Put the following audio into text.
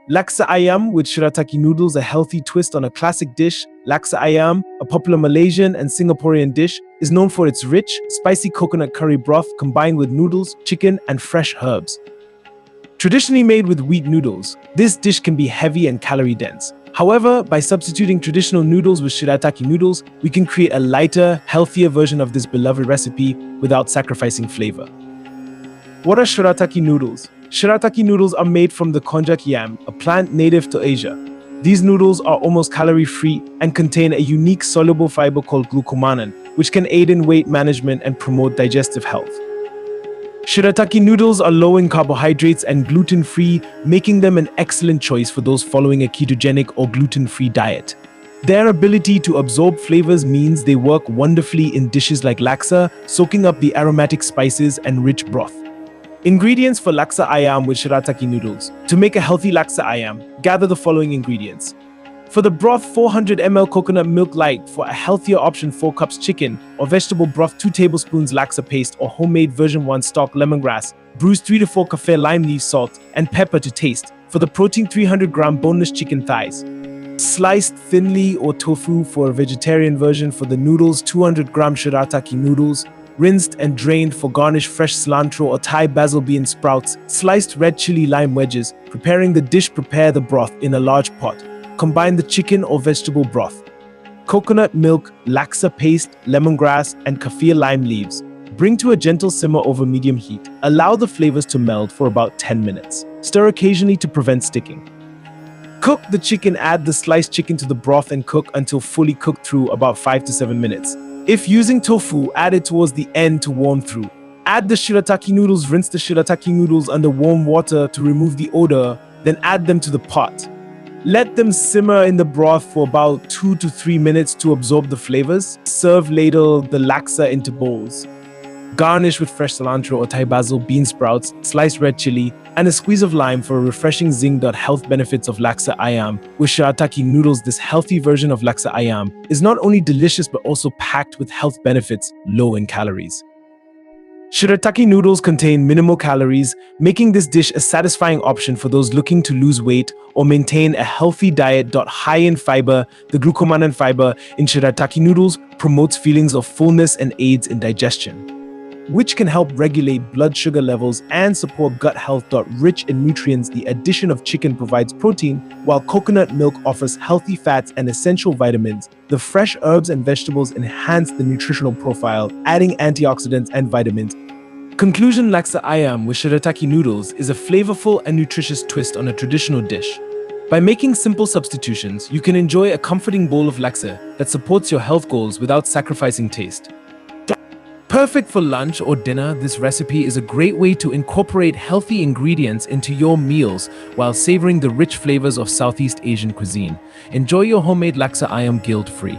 Laksa Ayam with Shirataki noodles, a healthy twist on a classic dish. Laksa Ayam, a popular Malaysian and Singaporean dish, is known for its rich, spicy coconut curry broth combined with noodles, chicken, and fresh herbs. Traditionally made with wheat noodles, this dish can be heavy and calorie-dense. However, by substituting traditional noodles with Shirataki noodles, we can create a lighter, healthier version of this beloved recipe without sacrificing flavor. What are Shirataki noodles? Shirataki noodles are made from the konjac yam, a plant native to Asia. These noodles are almost calorie-free and contain a unique soluble fiber called glucomannan, which can aid in weight management and promote digestive health. Shirataki noodles are low in carbohydrates and gluten-free, making them an excellent choice for those following a ketogenic or gluten-free diet. Their ability to absorb flavors means they work wonderfully in dishes like laksa, soaking up the aromatic spices and rich broth. Ingredients for Laksa Ayam with Shirataki noodles. To make a healthy Laksa Ayam, gather the following ingredients. For the broth, 400 ml coconut milk light. For a healthier option, 4 cups chicken or vegetable broth, 2 tablespoons laksa paste or homemade version 1 stock lemongrass, bruised 3 to 4 kaffir lime leaf salt, and pepper to taste. For the protein, 300 gram boneless chicken thighs. Sliced thinly or tofu for a vegetarian version. For the noodles, 200 gram Shirataki noodles, rinsed and drained. For garnish, fresh cilantro or Thai basil bean sprouts, sliced red chili lime wedges. Preparing the dish, prepare the broth in a large pot. Combine the chicken or vegetable broth, coconut milk, laksa paste, lemongrass, and kaffir lime leaves. Bring to a gentle simmer over medium heat. Allow the flavors to meld for about 10 minutes. Stir occasionally to prevent sticking. Cook the chicken, add the sliced chicken to the broth and cook until fully cooked through about 5 to 7 minutes. If using tofu, add it towards the end to warm through. Add the Shirataki noodles, rinse the Shirataki noodles under warm water to remove the odor, then add them to the pot. Let them simmer in the broth for about 2 to 3 minutes to absorb the flavors. Serve, ladle the laksa into bowls. Garnish with fresh cilantro or Thai basil, bean sprouts, sliced red chili, and a squeeze of lime for a refreshing zing. Health benefits of Laksa Ayam. With Shirataki noodles, this healthy version of Laksa Ayam is not only delicious but also packed with health benefits, low in calories. Shirataki noodles contain minimal calories, making this dish a satisfying option for those looking to lose weight or maintain a healthy diet. High in fiber, the glucomannan fiber in Shirataki noodles promotes feelings of fullness and aids in digestion, which can help regulate blood sugar levels and support gut health. Rich in nutrients, the addition of chicken provides protein, while coconut milk offers healthy fats and essential vitamins. The fresh herbs and vegetables enhance the nutritional profile, adding antioxidants and vitamins. Conclusion: Laksa Ayam with Shirataki noodles is a flavorful and nutritious twist on a traditional dish. By making simple substitutions, you can enjoy a comforting bowl of laksa that supports your health goals without sacrificing taste. Perfect for lunch or dinner, this recipe is a great way to incorporate healthy ingredients into your meals while savoring the rich flavors of Southeast Asian cuisine. Enjoy your homemade Laksa Ayam guilt-free.